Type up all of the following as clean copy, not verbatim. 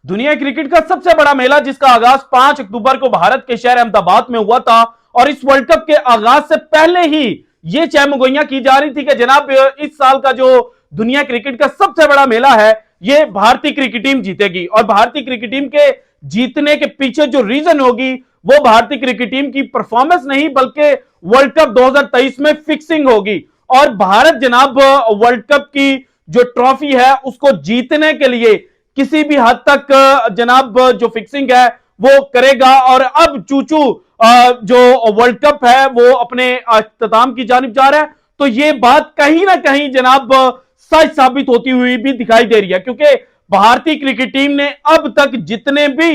दुनिया क्रिकेट का सबसे बड़ा मेला जिसका आगाज 5 अक्टूबर को भारत के शहर अहमदाबाद में हुआ था और इस वर्ल्ड कप के आगाज से पहले ही ये चहमगोइयां की जा रही थी कि जनाब इस साल का जो दुनिया क्रिकेट का सबसे बड़ा मेला है ये भारतीय क्रिकेट टीम जीतेगी और भारतीय क्रिकेट टीम के जीतने के पीछे जो रीजन होगी वो भारतीय क्रिकेट टीम की परफॉर्मेंस नहीं बल्कि वर्ल्ड कप 2023 में फिक्सिंग होगी और भारत जनाब वर्ल्ड कप की जो ट्रॉफी है उसको जीतने के लिए किसी भी हद तक जनाब जो फिक्सिंग है वो करेगा और अब चूचू जो वर्ल्ड कप है वो अपने अख्ताम की जानिब जा रहा है। तो ये बात कहीं ना कहीं जनाब सच साबित होती हुई भी दिखाई दे रही है क्योंकि भारतीय क्रिकेट टीम ने अब तक जितने भी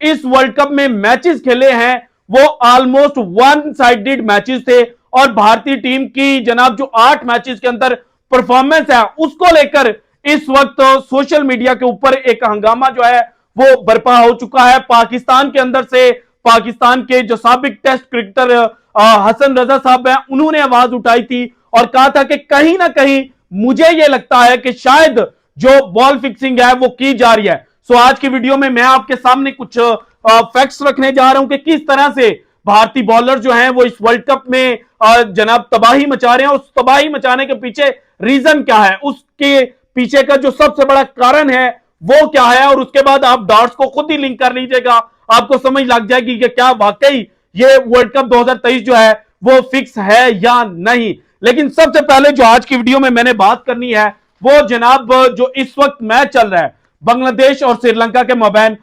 इस वर्ल्ड कप में मैचेस खेले हैं वो ऑलमोस्ट वन साइडेड मैचेस थे और भारतीय टीम की जनाब जो 8 मैचेस के अंदर परफॉर्मेंस है उसको लेकर इस वक्त सोशल मीडिया के ऊपर एक हंगामा जो है वो बर्पा हो चुका है। पाकिस्तान के अंदर से पाकिस्तान के जो साबिक टेस्ट क्रिकेटर हसन रजा साहब हैं उन्होंने आवाज उठाई थी और कहा था कि कहीं ना कहीं मुझे यह लगता है कि शायद जो बॉल फिक्सिंग है वो की जा रही है। सो आज की वीडियो में मैं आपके सामने कुछ फैक्ट्स रखने जा रहा हूं कि किस तरह से भारतीय बॉलर जो हैं वो इस वर्ल्ड कप में जनाब तबाही मचा रहे हैं। उस तबाही मचाने के पीछे रीजन क्या है, उसके पीछे का जो सबसे बड़ा कारण है वो क्या है और उसके बाद आप डॉट्स को खुद ही लिंक कर लीजिएगा, आपको समझ लग जाएगी कि क्या वाकई ये वर्ल्ड कप 2023 जो है वो फिक्स है या नहीं। लेकिन सबसे पहले जो आज की वीडियो में मैंने बात करनी है वो जनाब जो इस वक्त मैच चल रहा है बांग्लादेश और श्रीलंका के मबैन,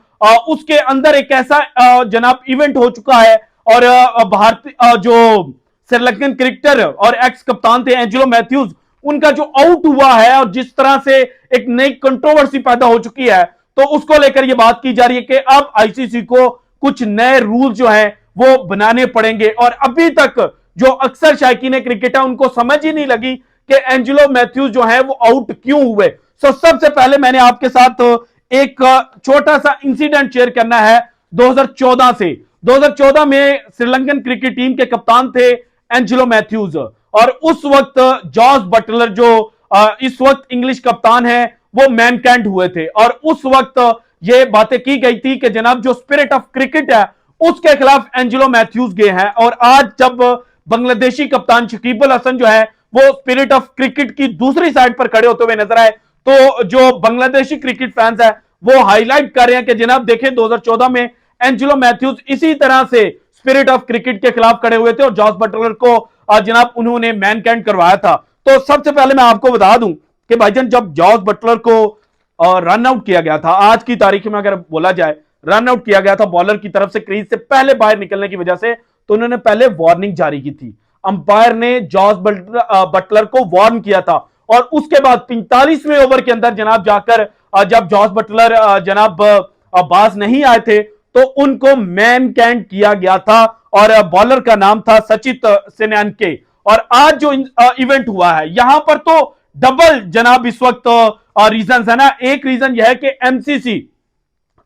उसके अंदर एक ऐसा जनाब इवेंट हो चुका है और भारतीय जो श्रीलंकन क्रिकेटर और एक्स कप्तान थे एंजेलो मैथ्यूज उनका जो आउट हुआ है और जिस तरह से एक नई कंट्रोवर्सी पैदा हो चुकी है तो उसको लेकर यह बात की जा रही है कि अब आईसीसी को कुछ नए रूल जो है वो बनाने पड़ेंगे और अभी तक जो अक्सर शायकीन क्रिकेट है उनको समझ ही नहीं लगी कि एंजेलो मैथ्यूज जो है वो आउट क्यों हुए। सो सबसे पहले मैंने आपके साथ एक छोटा सा इंसिडेंट शेयर करना है 2014 से। 2014 में श्रीलंकन क्रिकेट टीम के कप्तान थे एंजेलो मैथ्यूज और उस वक्त जॉस बटलर जो इस वक्त इंग्लिश कप्तान है वो मैनकैंट हुए थे और उस वक्त ये बातें की गई थी कि जनाब जो स्पिरिट ऑफ क्रिकेट है उसके खिलाफ एंजेलो मैथ्यूज गए हैं और आज जब बांग्लादेशी कप्तान शकीब अल हसन जो है वो स्पिरिट ऑफ क्रिकेट की दूसरी साइड पर खड़े होते हुए नजर आए तो जो बांग्लादेशी क्रिकेट फैंस है वो हाईलाइट कर रहे हैं कि जनाब देखें 2014 में एंजेलो मैथ्यूज इसी तरह से स्पिरिट ऑफ क्रिकेट के खिलाफ खड़े हुए थे और जॉस बटलर को जनाब उन्होंने मैन कैंट करवाया था। तो सबसे पहले मैं आपको बता दूं कि भाईजान जब जॉस बटलर को रन आउट किया गया था, आज की तारीख में अगर बोला जाए रन आउट किया गया था बॉलर की तरफ से क्रीज से पहले बाहर निकलने की वजह से, तो उन्होंने पहले वार्निंग जारी की थी। अंपायर ने जॉस बटलर को वार्न किया था और उसके बाद 45वें ओवर के अंदर जनाब जाकर जब जॉस बटलर जनाब बाज नहीं आए थे तो उनको मैन कैंट किया गया था और बॉलर का नाम था सचित सेनानके। और आज जो इवेंट हुआ है यहां पर तो डबल जनाब इस वक्त रीजन है ना। एक रीजन यह है कि एमसीसी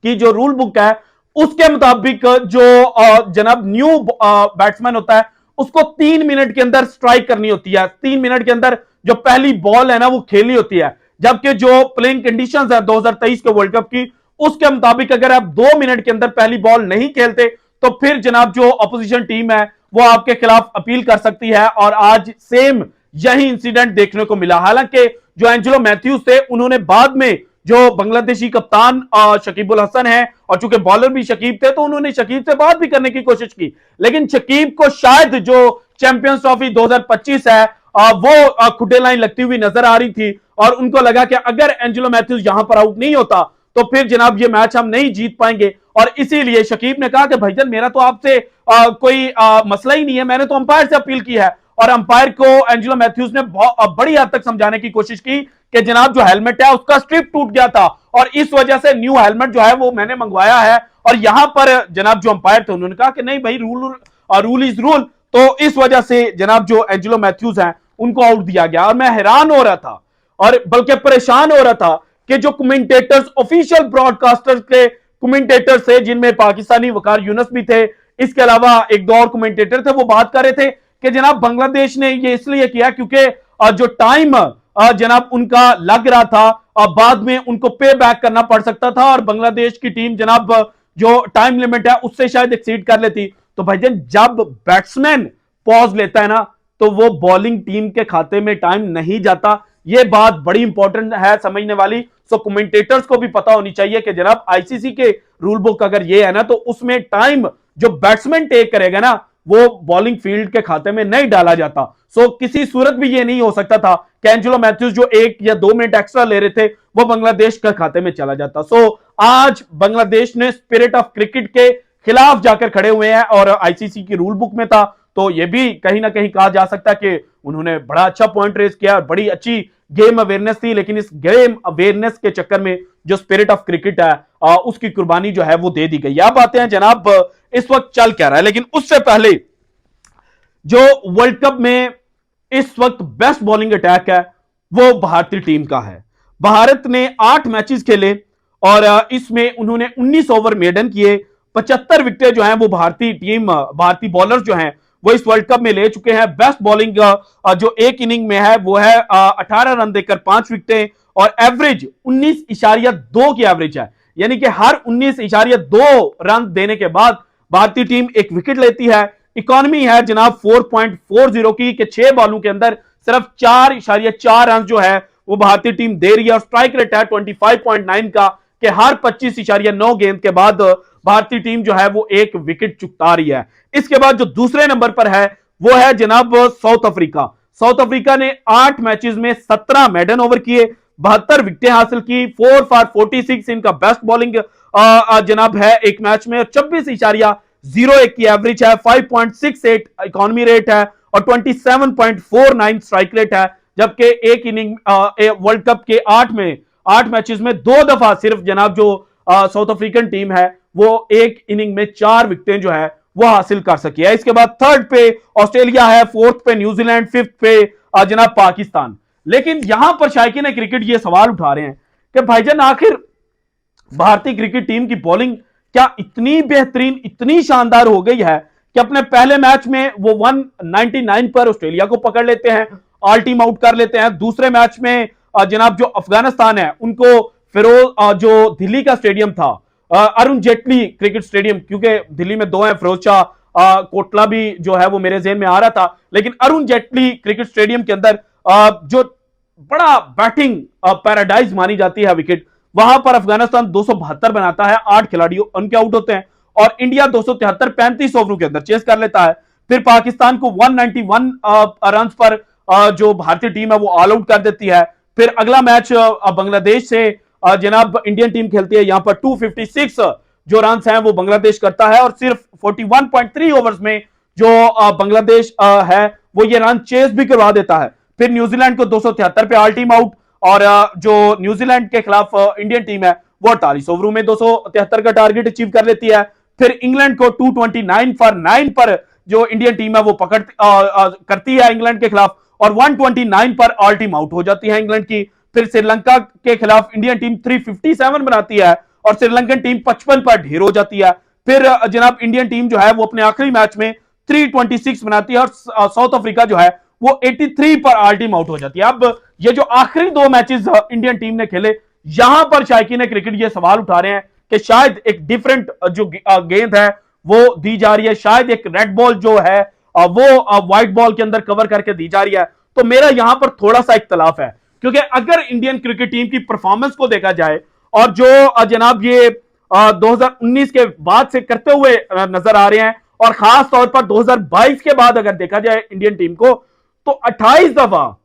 की जो रूल बुक है उसके मुताबिक जो जनाब न्यू बैट्समैन होता है उसको 3 मिनट के अंदर स्ट्राइक करनी होती है, 3 मिनट के अंदर जो पहली बॉल है ना वो खेलनी होती है, जबकि जो प्लेइंग कंडीशंस है 2023 के वर्ल्ड कप की उसके मुताबिक अगर आप 2 मिनट के अंदर पहली बॉल नहीं खेलते तो फिर जनाब जो अपोजिशन टीम है वो आपके खिलाफ अपील कर सकती है और आज सेम यही इंसिडेंट देखने को मिला। हालांकि जो एंजेलो मैथ्यूज थे उन्होंने बाद में जो बांग्लादेशी कप्तान शकीब अल हसन है और चूंकि बॉलर भी शकीब थे तो उन्होंने शकीब से बात भी करने की कोशिश की, लेकिन शकीब को शायद जो चैंपियंस ट्रॉफी 2025 है वो खुटे लाइन लगती हुई नजर आ रही थी और उनको लगा कि अगर एंजेलो मैथ्यूज यहां पर आउट नहीं होता तो फिर जनाब ये मैच हम नहीं जीत पाएंगे और इसीलिए शकीब ने कहा कि भाईजान मेरा तो आपसे कोई मसला ही नहीं है, मैंने तो अंपायर से अपील की है और अंपायर को एंजेलो मैथ्यूज ने बड़ी हद तक समझाने की कोशिश की कि जनाब जो हेलमेट है उसका स्ट्रिप टूट गया था और इस वजह से न्यू हेलमेट जो है वो मैंने मंगवाया है और यहां पर जनाब जो अंपायर थे उन्होंने कहा कि नहीं भाई रूल इज रूल, तो इस वजह से जनाब जो एंजेलो मैथ्यूज हैं उनको आउट दिया गया। और मैं हैरान हो रहा था और बल्कि परेशान हो रहा था कि जो कमेंटेटर्स ऑफिशियल ब्रॉडकास्टर्स के कमेंटेटर्स थे जिनमें पाकिस्तानी वकार यूनुस भी थे, इसके अलावा एक दो और कमेंटेटर थे, वो बात कर रहे थे कि जनाब बांग्लादेश ने ये इसलिए किया क्योंकि जो टाइम जनाब उनका लग रहा था बाद में उनको पे बैक करना पड़ सकता था और बांग्लादेश की टीम जनाब जो टाइम लिमिट है उससे शायद एक्सीड कर लेती। तो भाईजान जब बैट्समैन पॉज लेता है ना तो वो बॉलिंग टीम के खाते में टाइम नहीं जाता। ये बात बड़ी इंपॉर्टेंट है समझने वाली। सो कमेंटेटर्स को भी पता होनी चाहिए कि जनाब आईसीसी के रूल बुक अगर ये है ना तो उसमें टाइम जो बैट्समैन टेक करेगा ना वो बॉलिंग फील्ड के खाते में नहीं डाला जाता। सो किसी सूरत भी ये नहीं हो सकता था कि एंजेलो मैथ्यूज जो 1 या 2 मिनट एक्स्ट्रा ले रहे थे वो बांग्लादेश के खाते में चला जाता। सो आज बांग्लादेश ने स्पिरिट ऑफ क्रिकेट के खिलाफ जाकर खड़े हुए हैं और आईसीसी की रूल बुक में था तो यह भी कहीं ना कहीं कहा जा सकता है कि उन्होंने बड़ा अच्छा पॉइंट रेज किया, बड़ी अच्छी गेम अवेयरनेस थी। लेकिन इस गेम अवेयरनेस के चक्कर में जो स्पिरिट ऑफ क्रिकेट है उसकी कुर्बानी जो है वो दे दी गई। आप आते हैं जनाब इस वक्त चल क्या रहा है, लेकिन उससे पहले जो वर्ल्ड कप में इस वक्त बेस्ट बॉलिंग अटैक है वो भारतीय टीम का है। भारत ने 8 मैचेस खेले और इसमें उन्होंने 19 ओवर मेडन किए, 75 विकेटें जो हैं वो भारतीय बॉलर्स जो हैं वो इस वर्ल्ड कप में ले चुके हैं। बेस्ट बॉलिंग जो एक इनिंग में है वो है 18 रन देकर 5 विकेटें और एवरेज 19.2 की एवरेज है, यानी कि हर 19.2 रन देने के बाद भारतीय टीम एक विकेट लेती है। इकोनॉमी है जनाब 4.40 की कि 6 बॉलों के अंदर सिर्फ 4.4 रन जो है वो भारतीय टीम दे रही है और स्ट्राइक रेट है 25.9 का कि हर 25.9 गेंद के बाद भारतीय टीम जो है वो एक विकेट चुकता रही है। इसके बाद जो दूसरे नंबर पर है वो है जनाब साउथ अफ्रीका। साउथ अफ्रीका ने 8 मैचेस में 17 मेडन ओवर किए, 72 विकेटें हासिल की, 4 फॉर 46 इनका बेस्ट बॉलिंग जनाब है एक मैच में, 24.01 की एवरेज है, 5.68 इकोनॉमी रेट है और 27.49 स्ट्राइक रेट है। जबकि एक इनिंग वर्ल्ड कप के 8 मैचेस में 2 दफा सिर्फ जनाब जो साउथ अफ्रीकन टीम है वो एक इनिंग में 4 विकेटें जो है वो हासिल कर सकी है। इसके बाद 3rd पे ऑस्ट्रेलिया है, 4th पे न्यूजीलैंड, 5th पे जनाब पाकिस्तान। लेकिन यहां पर शायकीन क्रिकेट ये सवाल उठा रहे हैं कि भाईजान आखिर भारतीय क्रिकेट टीम की बॉलिंग क्या इतनी बेहतरीन, इतनी शानदार हो गई है कि अपने पहले मैच में वो 199 पर ऑस्ट्रेलिया को पकड़ लेते हैं, ऑल टीम आउट कर लेते हैं। दूसरे मैच में जनाब जो अफगानिस्तान है उनको फिरोज जो दिल्ली का स्टेडियम था अरुण जेटली क्रिकेट स्टेडियम, क्योंकि दिल्ली में 2 हैं, फिरोज शाह कोटला भी जो है वो मेरे ज़हन में आ रहा था, लेकिन अरुण जेटली क्रिकेट स्टेडियम के अंदर जो बड़ा बैटिंग पैराडाइज मानी जाती है विकेट, वहां पर अफगानिस्तान 272 बनाता है, 8 खिलाड़ी उनके आउट होते हैं और इंडिया 273 35 ओवरों के अंदर चेस कर लेता है। फिर पाकिस्तान को 191 रन पर जो भारतीय टीम है वो ऑल आउट कर देती है। फिर अगला मैच बांग्लादेश से जनाब इंडियन टीम खेलती है, यहां पर 256 जो रन हैं वो बांग्लादेश करता है और सिर्फ 41.3 ओवर्स में जो बांग्लादेश है वो ये रन चेस भी करवा देता है। फिर न्यूजीलैंड को 273 पे ऑल टीम आउट और जो न्यूजीलैंड के खिलाफ इंडियन टीम है वो 48 ओवरों में 273 का टारगेट अचीव कर लेती है। फिर इंग्लैंड को 229 फॉर 9 पर जो इंडियन टीम है वो पकड़ करती है इंग्लैंड के खिलाफ और 129 पर ऑल टीम आउट हो जाती है इंग्लैंड की। फिर श्रीलंका के खिलाफ इंडियन टीम 357 बनाती है और श्रीलंकन टीम 55 पर ढेर हो जाती है। फिर जनाब इंडियन टीम जो है वो अपने आखिरी मैच में 326 बनाती है और साउथ अफ्रीका जो है वो 83 पर ऑल टीम आउट हो जाती है। अब ये जो आखिरी 2 मैचेस इंडियन टीम ने खेले, यहां पर शायकीन क्रिकेट ये सवाल उठा रहे हैं कि शायद एक डिफरेंट जो गेंद है वो दी जा रही है, शायद एक रेड बॉल जो है वो व्हाइट बॉल के अंदर कवर करके दी जा रही है। तो मेरा यहां पर थोड़ा सा इख्तलाफ है, क्योंकि अगर इंडियन क्रिकेट टीम की परफॉर्मेंस को देखा जाए और जो जनाब ये 2019 के बाद से करते हुए नजर आ रहे हैं और खास तौर पर 2022 के बाद अगर देखा जाए इंडियन टीम को, तो 28 दफा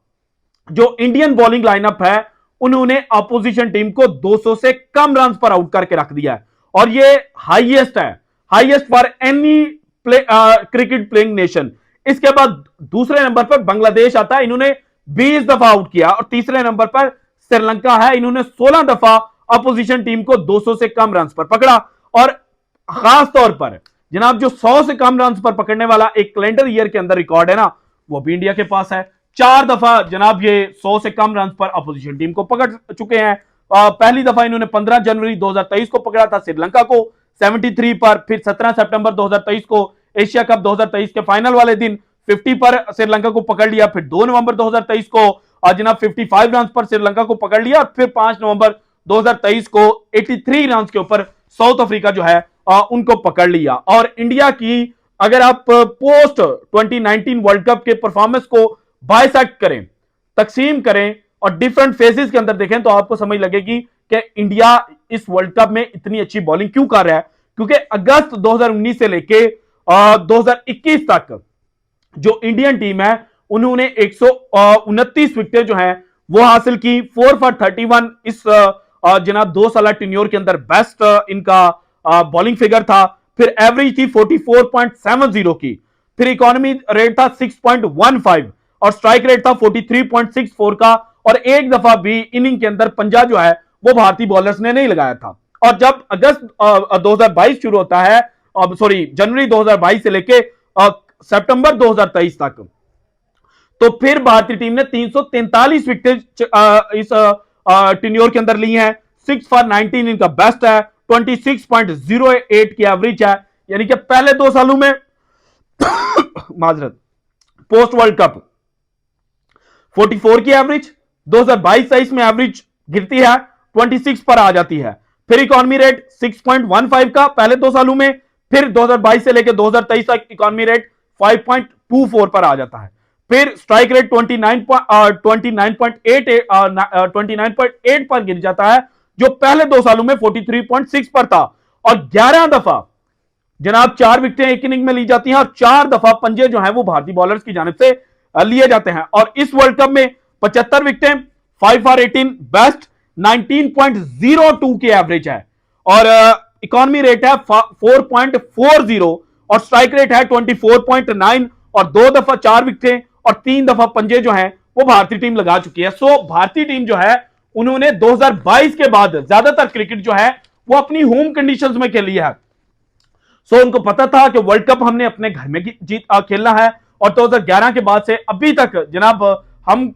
जो इंडियन बॉलिंग लाइनअप है उन्होंने अपोजिशन टीम को 200 से कम रन पर आउट करके रख दिया है और ये हाईएस्ट है, highest for any cricket playing nation. इसके बाद दूसरे नंबर पर बांग्लादेश आता है, इन्होंने 20 दफा आउट किया और तीसरे नंबर पर श्रीलंका है, इन्होंने 16 दफा अपोजिशन टीम को 200 से कम रन पर पकड़ा। और खास तौर पर जनाब जो 100 से कम रन पर पकड़ने वाला एक कैलेंडर ईयर के अंदर रिकॉर्ड है ना, वो भी इंडिया के पास है। 4 दफा जनाब ये 100 से कम रन पर अपोजिशन टीम को पकड़ चुके हैं। पहली दफा इन्होंने 15 जनवरी 2023 को पकड़ा था श्रीलंका को 73 पर, फिर 17 सितंबर 2023 को एशिया कप 2023 के फाइनल वाले दिन 50 पर श्रीलंका को पकड़ लिया, फिर 2 नवंबर 2023 को जनाब 55 रन पर श्रीलंका को पकड़ लिया और फिर 5 नवंबर 2023 को 83 रन के ऊपर साउथ अफ्रीका जो है उनको पकड़ लिया। और इंडिया की अगर आप पोस्ट 2019 वर्ल्ड कप के परफॉर्मेंस को बाइसेक्ट करें, तकसीम करें और डिफरेंट फेजेस के अंदर देखें तो आपको समझ लगेगी कि इंडिया इस वर्ल्ड कप में इतनी अच्छी बॉलिंग क्यों कर रहा है। क्योंकि अगस्त 2019 से लेके 2021 तक जो इंडियन टीम है उन्होंने 129 विकेटें जो है वो हासिल की, 4 for 31 इस जनाब 2 साल टेन्योर के अंदर बेस्ट इनका बॉलिंग फिगर था। फिर एवरेज थी 44.70 की, फिर इकोनॉमी रेट था 6.15 और स्ट्राइक रेट था 43.64 का। और एक दफा भी इनिंग के अंदर पंजा जो है वो भारतीय बॉलर्स ने नहीं लगाया था। और जब अगस्त 2022 शुरू होता है, जनवरी 2022 से लेके सितंबर 2023 तक, तो फिर भारतीय टीम ने 343 विकेट इस टेन्योर के अंदर ली हैं। 6 for 19 इनका बेस्ट है, 26.08 की एवरेज है। यानी कि पहले 2 सालों में माजरत पोस्ट वर्ल्ड कप 44 की एवरेज, 2022-23 में एवरेज गिरती है 26 पर आ जाती है। फिर इकोनॉमी रेट 6.15 का पहले 2 सालों में, फिर 2022 से लेकर 2023 तक इकोनॉमी रेट 5.24 पर आ जाता है। फिर स्ट्राइक रेट 29.8 पर गिर जाता है, जो पहले 2 सालों में 43.6 पर था। और 11 दफा जनाब 4 विकेटें एक इनिंग में ली जाती हैं और 4 दफा पंजे जो हैं वो भारतीय बॉलर्स की जानिब से लिए जाते हैं। और इस वर्ल्ड कप में 75 विकेटें, 5 for 18 बेस्ट, 19.02 की एवरेज है और इकोनॉमी रेट है 4.40 और स्ट्राइक रेट है 24.9 और 2 दफा 4 विकेटें और 3 दफा पंजे जो हैं वो भारतीय टीम लगा चुकी है। सो भारतीय टीम जो है उन्होंने 2022 के बाद ज्यादातर क्रिकेट जो है वो अपनी होम कंडीशंस में खेली है। सो उनको पता था कि वर्ल्ड कप हमने अपने घर में खेलना है और 2011 के बाद से अभी तक जनाब हम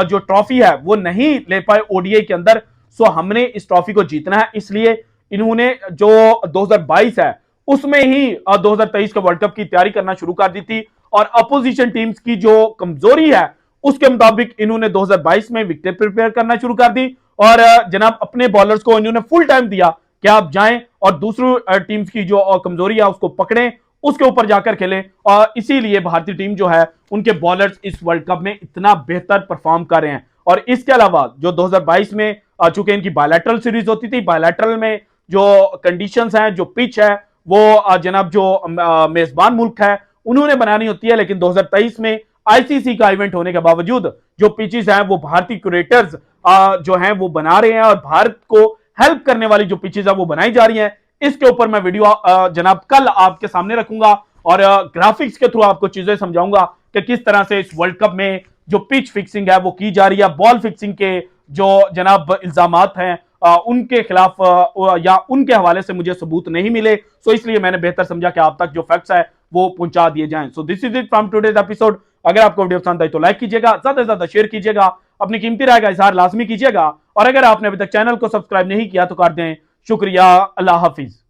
जो ट्रॉफी है वो नहीं ले पाए ओडीआई के अंदर। सो हमने इस ट्रॉफी को जीतना है, इसलिए इन्होंने जो 2022 है उसमें ही 2023 के वर्ल्ड कप की तैयारी करना शुरू कर दी थी। और अपोजिशन टीम्स की जो कमजोरी है उसके मुताबिक इन्होंने 2022 में विकेट प्रिपेयर करना शुरू कर दी और जनाब अपने बॉलर्स को इन्होंने फुल टाइम दिया कि आप जाएं और दूसरी टीम्स की जो कमजोरी है उसको पकड़ें, उसके ऊपर जाकर खेलें। और इसीलिए भारतीय टीम जो है उनके बॉलर्स इस वर्ल्ड कप में इतना बेहतर परफॉर्म कर रहे हैं। और इसके अलावा जो 2022 में चूंकि इनकी बायलैटरल सीरीज होती थी, बायलैटरल में जो कंडीशंस हैं, जो पिच है वो जनाब जो मेजबान मुल्क है उन्होंने बनानी होती है। लेकिन 2023 में आईसीसी का इवेंट होने के बावजूद जो पिचेस हैं वो भारतीय क्यूरेटर्स जो हैं वो बना रहे हैं और भारत को हेल्प करने वाली जो पिचेस है वो बनाई जा रही हैं। इसके ऊपर मैं वीडियो जनाब कल आपके सामने रखूंगा और ग्राफिक्स के थ्रू आपको चीजें समझाऊंगा कि किस तरह से इस वर्ल्ड कप में जो पिच फिक्सिंग है वो की जा रही है, बॉल फिक्सिंग के जो जनाब इल्जामात हैं उनके खिलाफ या उनके हवाले से मुझे सबूत नहीं मिले। सो इसलिए मैंने बेहतर समझा कि आप तक जो फैक्ट्स है वो पहुंचा दिए जाएं। So this is it from today's episode. अगर आपको वीडियो पसंद आई तो लाइक कीजिएगा, ज्यादा से ज्यादा शेयर कीजिएगा, अपनी कीमती राय का इजहार लाजमी कीजिएगा और अगर आपने अभी तक चैनल को सब्सक्राइब नहीं किया तो कर दें। शुक्रिया, अल्लाह हाफिज।